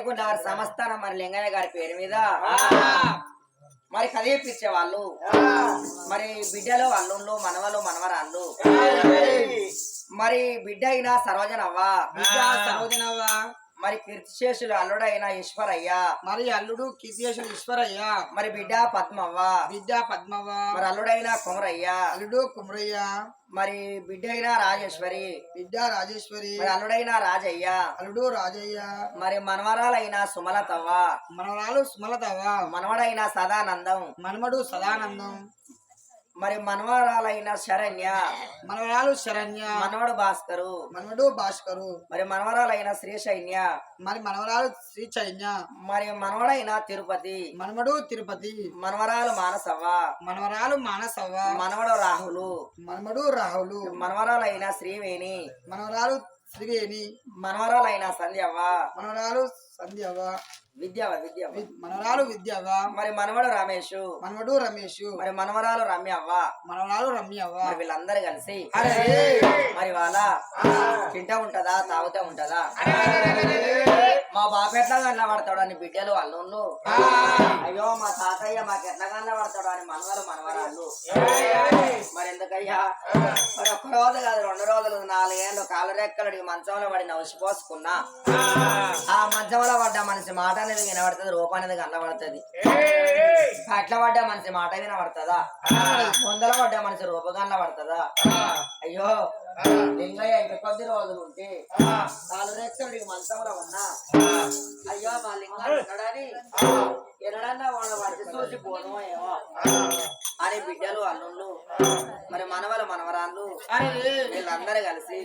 లేకుండా వారి సంస్థానం మరి లింగయ్య గారి పేరు మీద మరి కదిపించే వాళ్ళు మరి బిడ్డలు అల్లుళ్ళు మనవలు మనవరాళ్ళు మరి బిడ్డ అయినా సరోజనవ్వ మరి కీర్తిశేషులు అల్లుడైన ఈశ్వరయ్య మరి అల్లుడు కీర్తిశేషులు ఈశ్వరయ్య మరి బిడ్డ పద్మవ్వ మరి అల్లుడైన కుమరయ్య అల్లుడు కుమరయ్య మరి బిడ్డ అయిన రాజేశ్వరి మరి అల్లుడైన రాజయ్య అల్లుడు రాజయ్య మరి మనవరాలైన సుమలతవ్వ మనవరాలు సుమలతవ్వ మనవడైన సదానందం మనవడు సదానందం మరి మనవరాలైన శరణ్య మనవరాలు శరణ్య మనవడు భాస్కరు మరి మనవరాలైన శ్రీశైన్య మరి మనవరాలు శ్రీచైన్య మరి మనవడైన తిరుపతి మనవడు తిరుపతి మనవరాలు మానసవ్వ మనవడు రాహులు మనవరాలైన శ్రీవేణి మనవరాలు శ్రీవేణి మనవరాలైన సంధ్యవ్వ మనవరాలు సంధ్యవ్వ మనవరాలు విద్యవ్వ మరి మనవడు రమేష్ మరి మనవరాలు రమ్యవ్వ మరి వీళ్ళందరూ కలిసి మరి వాళ్ళ తింటా ఉంటదా తాగుతా ఉంటదా మా బాప ఎట్లా కనబడతాడు అని బిడ్డలు అల్లుళ్ళు అయ్యో మా తాతయ్య మాకు ఎట్లా కనబడతాడు అని మనవరాళ్ళు మరి ఎందుకయ్యా మరి ఒక్క రోజు కాదు 2 రోజులు 4 ఏళ్ళు కాలు రెక్కలు మంచంలో పడి నవ్వుసిపోసుకున్నా ఆ మంచంలో పడ్డ మనిషి మాట అనేది వినబడుతుంది రూపం అనేది కనబడుతుంది అట్లా పడ్డ మనిషి మాట వినబడుతుందా ముందల పడ్డ మనిషి రూపం కనబడుతుందా అయ్యో లింగయ్య ఇంక కొద్ది రోజులు ఉంటే 4 రెక్కలు మంచంలో ఉన్నా అయ్యో మా లింగాలు ఉన్నాడని ఎన్నడన్నా వాళ్ళ వాడికి చూసిపోను ఏమో అని బిడ్డలు అల్లుళ్ళు మరి మనవలు మనవరాళ్ళు వీళ్ళందరూ కలిసి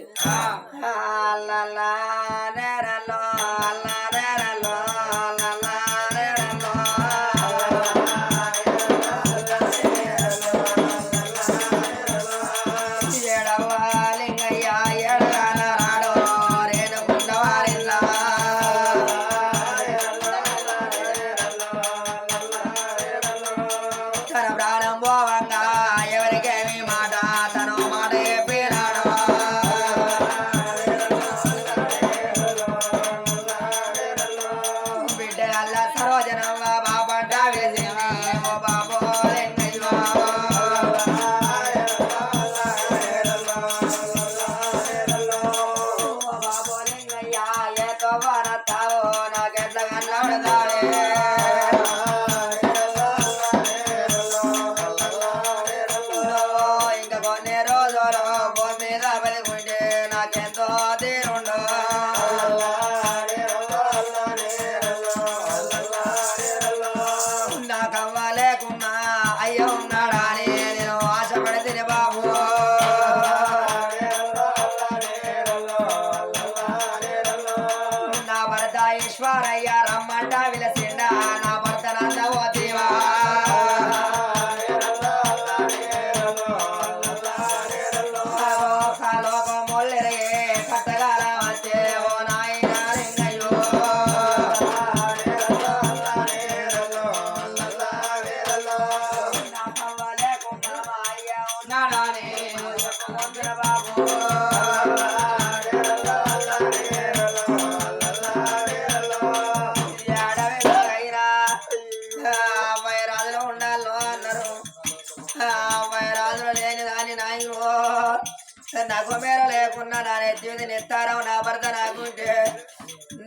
నాకు మేర లేకున్నా నా నెత్తి నెత్తారం నా భర్త నాకుంటే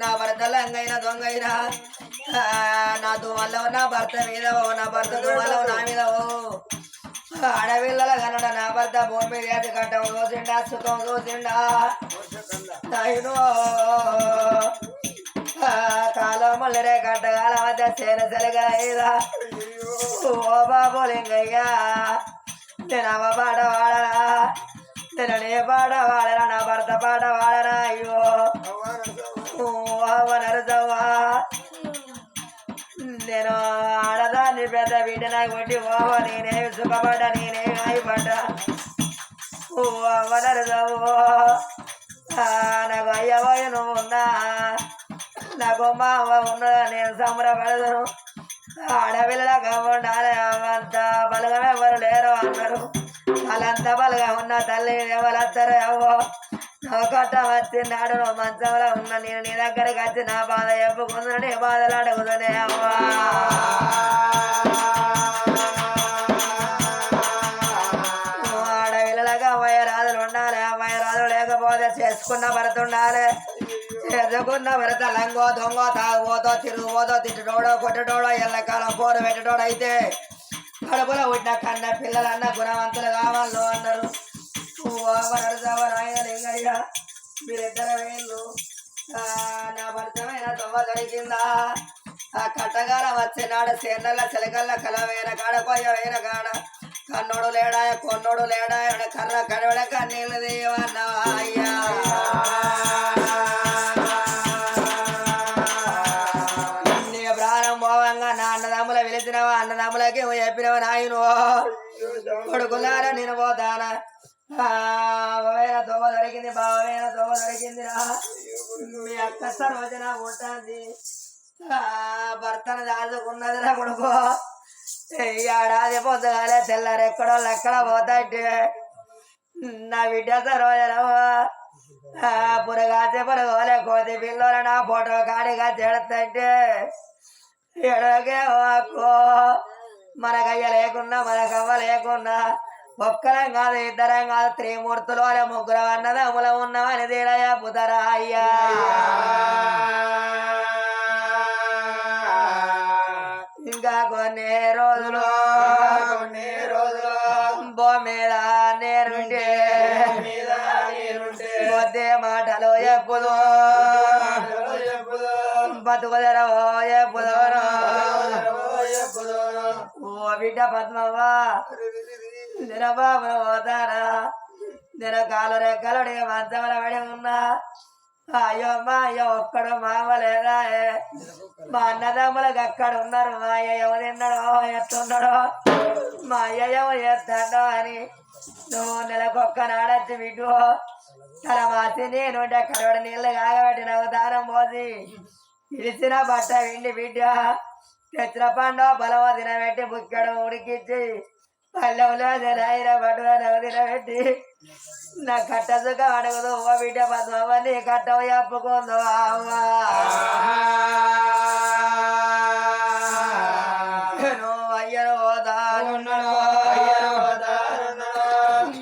నా భర్త లంగైనా దొంగైనా నా దుమల్లో నా భర్త మీద నా భర్త దుమల్లో నా మీద అడవిళ్ళ కన్నడ నా భర్త భూమి మీద ఏది కట్టం చూసిండా సుఖం చూసిండా అయినో కాలం మళ్ళీ కట్టగాల మధ్య సేన సెలగా ఇదా ఓ బాబు లింగయ్యా నేను అమ్మ పాట వాడరా నేను నే పాట వాడరా నా భర్త పాట వాడరా అయ్యో నరసవ్వా నేను ఆడదాన్ని పెద్ద బిడ్డ నాకు కొట్టి ఓవ నేనేమి సుఖపడ్డా నేనేమి అయిపడ్డా ఓ అవ్వ నరసవ్వో నాకు అయ్యవయ్య నువ్వు ఉన్నా నాకు మా అవ్వ ఉన్నదా నేను సంబరపడదును ఆడపిల్లగా ఉండాలి అంత బలగా ఎవరు లేరు అన్నారు వాళ్ళంతా బలగా ఉన్న తల్లి ఎవరత్తారు అవ్వో నవకట్ట వచ్చినాడు నువ్వు మంచంలో ఉన్న నేను నీ దగ్గరికి వచ్చి నా బాధ చెప్పుకుంటున్నా నీ బాధలు అడుగుతానే అమ్మా ఆడవిల్లగా అమ్మాయి రాజులు ఉండాలి అమ్మాయి రాజులు లేకపోతే చేసుకున్న భరత ఉండాలి చేసుకున్న భరత లంగో దొంగ తాగుపోతో తిరుగుపోతో తిట్టడోడో కొట్టడోడో ఎల్లకాలం కూర పెట్టడోడో అయితే కడుపులో పుట్టిన కన్న పిల్లలన్న గుణవంతులు కావాలో అన్నారు ఆయన లింగయ్య మీరిద్దరు వేళ్ళు నా భర్తమైన తొమ్మ దొరికిందా ఆ కట్టగాలం వచ్చినాడు సేనల్ల చిలకల్ల కలవేన కాడ కొయ్యవేన కాడ కన్నోడు లేడా కొన్నోడు లేడా కర్ర కడవడ కన్నీళ్ళు దేవన్నవా అయ్యా నీ ప్రాణం పోవంగా నా అన్నదమ్ముల పిలిచినవా అన్నదమ్ములకి చెప్పినవా నాయను కొడుకులారా నేను పోతానా బావైన దొంగ దొరికింది బావైన దొంగ దొరికిందిరా మీ అక్క సరోజన ఉంటుంది భర్తను దాచుకున్నదిరా కొడుకు ఏడాది పొద్దుగాలే తెల్లారెక్కడో ఎక్కడ పోతాంటే నా బిడ్డ సరోజన పురగాచే పురగోలే కోతి పిల్లలు నా ఫోటో కాడిగా చెడతంటే ఎడకే అక్కో మనకయ్య లేకున్నా మనకవ్వ లేకున్నా ఒక్కరం కాదు ఇద్దరం కాదు త్రిమూర్తులు అనే ముగ్గురు అన్నదమ్ముల ఉన్నామని తీరయ్యా పుదరా అయ్యా ఇంకా కొన్ని రోజులు మీద నేరుంటే కొద్ది మాటలు ఎప్పుడు బతుకుదరో ఎప్పుడు ఓ బిడ్డ పద్మవ్వా నేను బాబును పోతానా నేను కాలు రెక్కలుడి మంచంలో పడి ఉన్నా అయ్యో మా అయ్యో ఒక్కడు మామలేదా మా అన్నదమ్ములకు అక్కడ ఉన్నారు మా అయ్య ఏమో తిన్నాడో ఎట్టున్నాడో మా అయ్య ఏమో చేస్తాడో అని నువ్వు నెలకొక్క నాడొచ్చి బిడ్డు తల మాసి నేను కడవడ నీళ్ళు కాగబెట్టి నాకు దారం పోసి ఇడిసిన బట్ట విండి బిడ్డ తెచ్చిన పండు బలవ తినబెట్టి బుక్కడు ఉడికిచ్చి పల్లెంలో తినైన పట్టుగా నవ్వు తినబెట్టి నా కట్ట సుఖ అడుగుదు ఓ బిడ్డ పద్మవ్వ నీ కట్టవు చెప్పుకుందో అవ్వా నువ్వు అయ్యను పోతానున్నాడు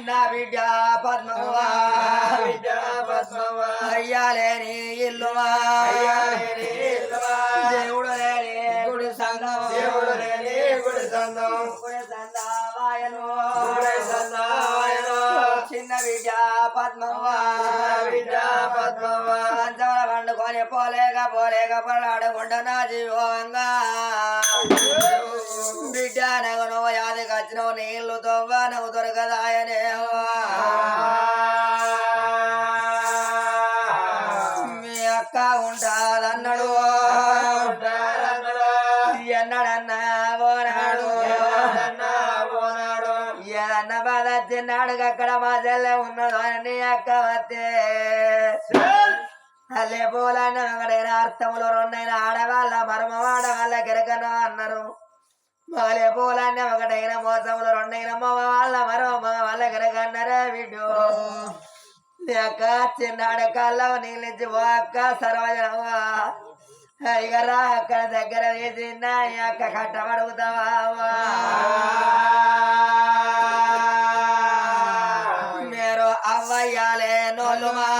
నా బిడ్డ పద్మవ్వ అయ్యాలేని ఇల్లువా దేవుడు లేని గుడి సంఘం దేవుడు లేని గుడి సంఘం చిన్న బిడ్డ పద్మవ్వ పంచమల పండుకొని పోలేక పడాడుకుంటా నా జీవంగా బిడ్డ నగు నువ్వు యాదికి వచ్చినవు నీళ్లు తవ్వ నువ్వు దొరకదాయనేవా మీ అక్క ఉంటాదన్నాడు ఎన్నడన్నా పోనాడు ఏదన్నా బాధ తిన్నాడు అక్కడ మా చెల్లె ఉన్నదో అని అక్క వస్తే అల్లే పోలన్న ఒకటైనా అర్థములు రెండైనా ఆడవాళ్ళ మర్మ ఆడవాళ్ళ గిరకను అన్నారు మాలే పోలన్న ఒకటైనా మోసములు రెండైనా మగ వాళ్ళ మరమ వాళ్ళ గిరకన్నారే బిడ్డు నీ అక్క చిన్నాడు కల్లో నీళ్ళించి ఓ అక్క సర్వజనవా ఇగరా అక్కడ దగ్గర వేసిన ఈ అక్క కట్టబడుగుతావా మీరు అవ్వయ్యాలే నోలుమా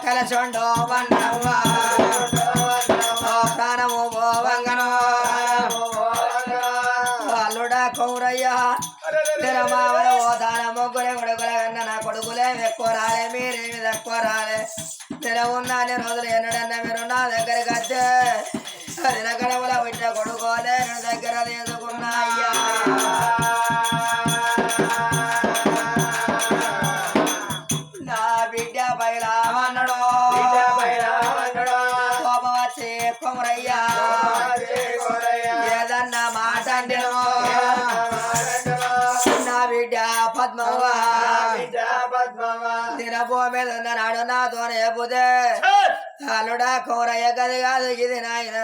కలచండో వన్నవ్వా ప్రాణము పోవంగను అల్లుడా కౌరయ్య మామల ఓదాన ముగ్గురే కొడుకుల కన్నా నా కొడుకులే ఎక్కువ రాలే మీరేమి తక్కువ రాలే నేను ఉన్నాను రోజులు ఎన్నడన్నా మీరు నా దగ్గరికి వస్తే నిలకడముల పుట్టిన కొడుకోలే నేను దగ్గర తీసుకున్నా అయ్యా నా బిడ్డ బయలామన్నాడు కోపం వచ్చి కొమరయ్యా ఏదన్నా మాట నా బిడ్డ పద్మవ్వ నేను భూమి మీద ఉన్న నాడు నాతో ఏపోతే అల్లుడా కోరయ్య గది కాదు ఇది నాయన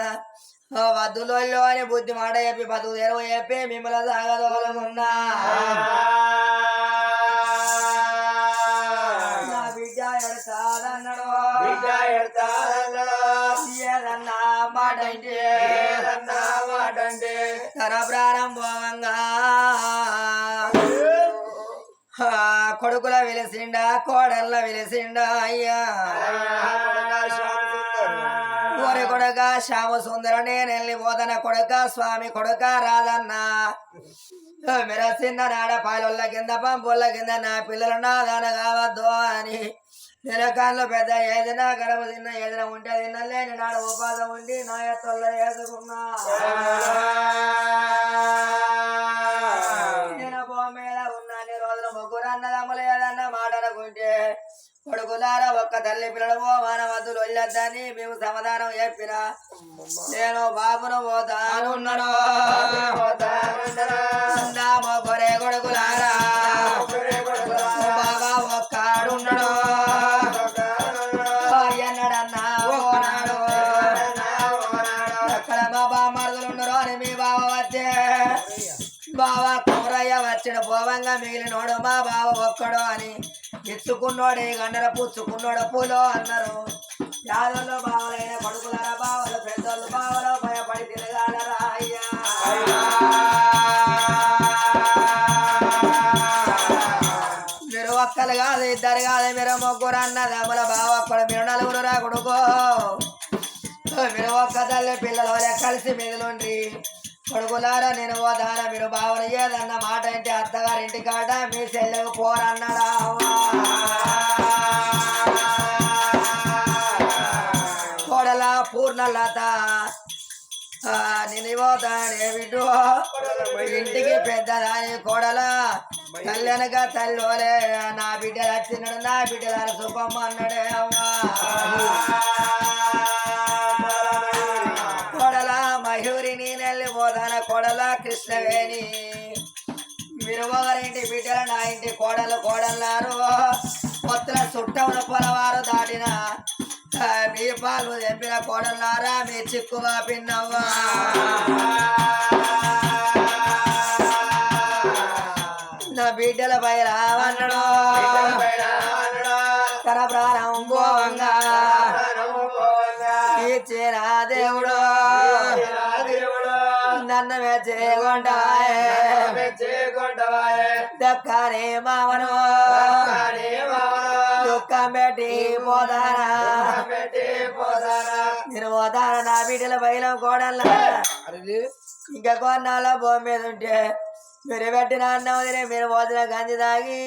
వద్దులో అని బుద్ధి మాట చెప్పి బతుకు తెరవు చెప్పి మిమ్మల్ని సాగదోలనున్నా నా బిడ్డ ఎడతాదన్నాడు ఏదన్నా మాట అంటే తన ప్రారంభంగా కొడుకుల వెలిసిండా కోడళ్ళ వెలిసిండా అయ్యా ఓరి కొడుక శ్యామ సుందర నేను వెళ్ళిపోతాన కొడుక స్వామి కొడుక రాదన్నా మీరు చిన్న నాడ పాలొల్ల కింద పంపుల కింద నా పిల్లలు నా దాన కావద్దు అని నిలకాళ్ళు పెద్ద ఏదైనా గడప తిన్న ఏదైనా ఉంటే తిన్నలేని నాడు ఉపాధి ఉండి నా ఎత్తల్లో వేసుకున్నా నేను భూమి మీద ఉన్నాన్ని రోజులు ముగ్గురు అన్నదమ్ములు ఏదన్నా మాట అనుకుంటే కొడుకులారా ఒక్క తల్లి పిల్లలు మానవద్దులు వెళ్ళొద్దని మేము సమాధానం చెప్పిన నేను బాబును పోతానున్నాడు నా ముగ్గురే కొడుకులారా బాబా ఒక్కడున్నాడు ఎన్నడన్నా ఓనాడు ఎక్కడ మా బామ్మరుదులు ఉన్నారో అని మీ బావ వచ్చే బావ కూరయ్య వచ్చిన పోవంగా మిగిలినోడు మా బావ ఒక్కడు అని ఇచ్చుకున్నోడే గన్నర పుచ్చుకున్నోడు పూలో అన్నారు యాదల్లో బావలైన కొడుకులారా బావలు పెద్దోళ్ళు బావలు భయపడి తిరగాలరా అయ్యా మీరు ఒక్కరు కాదు ఇద్దరు కాదు మీరు ముగ్గురు అన్నదమ్ముల బావ ఒక్కడు మీరు నలుగురు రా కొడుకో మీరు ఒక్క తల్లి పిల్లలు కలిసి మిగిలిండ్రి కొడుకులారా నేను పోతారా మీరు బావలు ఏదన్న మాట అంటే అత్తగారింటి కాట మీ చెల్లెకు పోరన్నాడా కోడల పూర్ణలత నేను పోతానే బిడ్డు ఇంటికి పెద్దదాని కోడల తల్లెనక తల్లోలే నా బిడ్డలు వచ్చినాడు నా బిడ్డల సుఖమ్మ అన్నాడే అవ్వా కోడల మయూరి నేను వెళ్ళిపోతాన కోడల కృష్ణవేణి మీరు ఒకరింటి బిడ్డలు నా ఇంటి కోడలు కోడన్నారు కొత్త చుట్టమున పొలవారు దాటిన మీ పాలు తెంపిన కోడలారా మీ చిక్కుగా పిన్నవ్వా నా బిడ్డల పై రావన్నాడు తన ప్రారంభంగా ఇచ్చిన దేవుడు నన్ను మెచ్చేకొంటాయే దక్కనే మామను దుఃఖం పెట్టి పోదానా నేను పోతాను నా బిడ్డల బయలం కోడల్లా ఇంకా కొన్నాళ్ళ భూమి మీద ఉంటే మీరు పెట్టిన అన్నం తిని మీరు పోసిన గంజి తాగి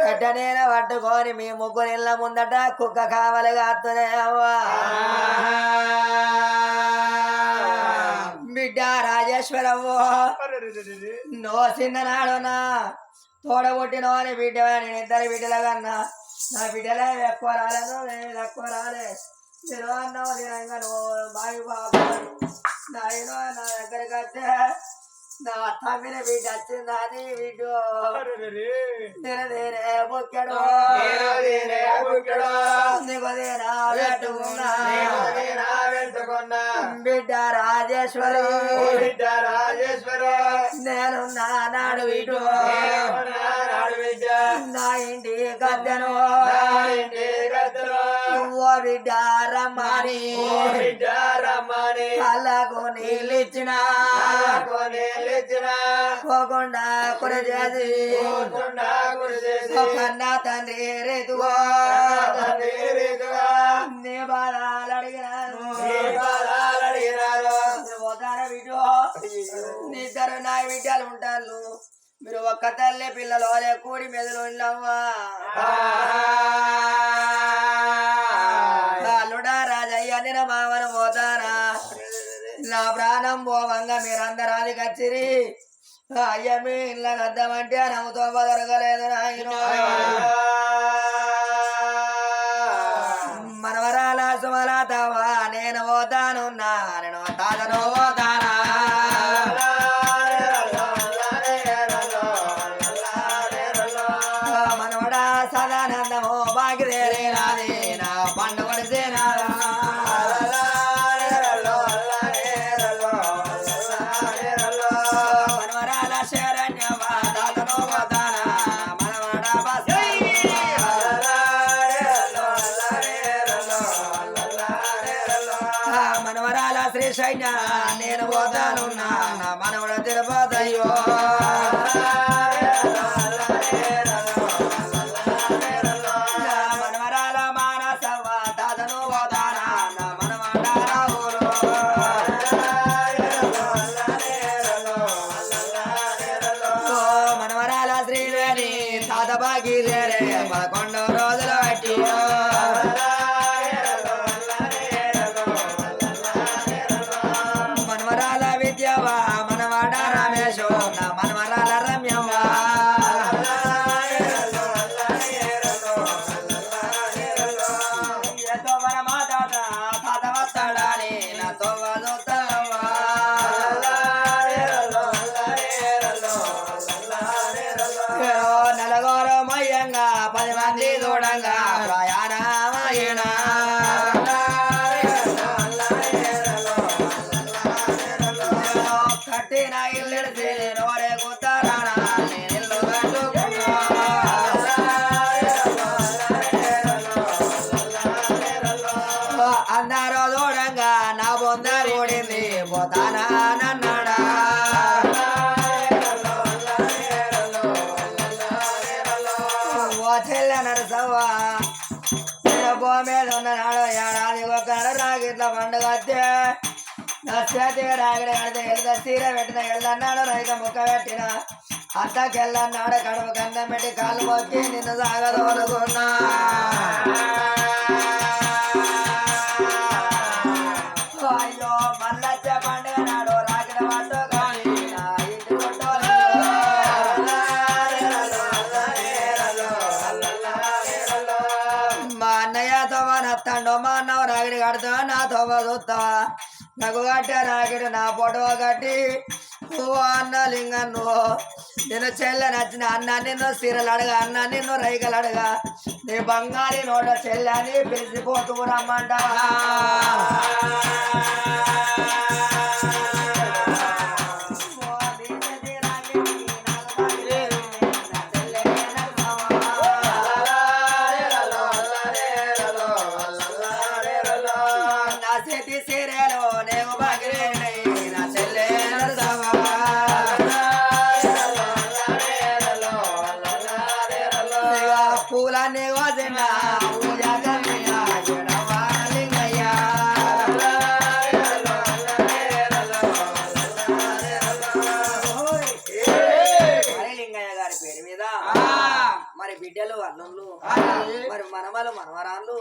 ఎట్టనేనా పట్టుకొని మీ ముగ్గురు ఇళ్ళ ముందట కుక్క కావలిగా అత్తనే అవ్వా బిడ్డ రాజేశ్వరవ్వ నో చిన్ననాడునా తోడబుట్టినో అని బిడ్డ నేను ఇద్దరు బిడ్డల కన్నా నా బిడ్డలే ఎక్కువ రాలేదు నేను ఎక్కువ రాలే నేను అన్నావు తినంగా నువ్వు బావి బాబు నాయనో నా దగ్గరికి వస్తే నా తమ్మిన బిడ్డ వచ్చిందని బిడ్డు నేనే బొక్కెడు నీకు పెట్టుకున్నా బిడ్డ రాజేశ్వరి నేను నాడు బిడ్డు నా ఇంటి గద్దెను ఓ బిడ్డ రమ్మని కళ్ళకు నీళ్ళిచ్చిన పోకుండా కొడు చేసి కన్నా తండ్రి రేతుగో నీ బాధాలు అడిగినాను పోతాన బిడ్డో నిద్దరు నా బిడ్డలు ఉంటారు మీరు ఒక్క తల్లి పిల్లలు కూడి మెదలు ఉండవా అల్లుడా రాజయ్య నేను మామను పోతానా నా ప్రాణం పోవంగా మీరందరూ అది కచ్చిరి అయ్య మీ ఇళ్ళ అద్దమంటే నవ్వుతో బదరగలేదు నాయన మనవరాల సుమలతవా నేను పోతాను నేను తాతను పోతానా మనవడా శ్రీశైన్య నేను పోతానున్నా నా మనవడ తిరుపతయ్యో మనవరాల మానసవ్వ తాతను పోతానా నా మనవరాల ఊరు మనవరాల శ్రీవేణి తాత బాగి రే 11 రోజులు బట్టి మనవరాల విద్యవా మనవాడ రమేశో నా మనవరాల రమ్యవ్వా ఏతో మన మా తాత తాత వస్తాడని నాతో వదుతావా నలగోర మయ్యంగా 10 మంది చూడంగా ప్రయాణమైనా కట్టిన ఇల్లు నోరే కుతారానా నేను ఇల్లు కట్టుకున్నా అందరూ చూడంగా నా బొంద కూడింది పోతానా నన్నాడా ఓ చెల్ల నరసవ్వా భూ మీద ఉన్ననాడు ఏడాది ఒక రాగిట్ల పండుగ వస్తే నా చేతిగా రాగడి కడితే ఎల్ద సీర పెట్టిన ఎల్దన్నాడు రైత ముక్క పెట్టిన అత్తకెళ్ళన్నాడు కడుపు కన్నం పెట్టి కాలు మొక్కి నిన్ను సాగదోలుకున్నా అయ్యో మల్లచ్చ పండుగ నాడు రాగిడ పట్టు కానీ నా ఇంటి కొట్టోలు మా అన్నయ్య తోవ నత్తండు మా అన్నవ రాగిడి కడతావా నా తోవ చూస్తావా నాకు కట్టే రాగిడి నా పొడవ కట్టి నువ్వు అన్న లింగం నువ్వు నేను చెల్లె నచ్చిన అన్న నిన్ను సీరలు అడగా అన్న నిన్ను రైకలు అడగా నీ బంగారి నోట చెల్లెని పిలిచిపోతూ రమ్మంటావా నా చేతి సీరేలో నేను బాగిరేనై నా చెల్లె నరసవ్వా పూలన్నీ వదిన లింగయ్య గారి పేరు మీద మరి బిడ్డలు అన్నులు మరి మనమలు మనవరాళ్ళు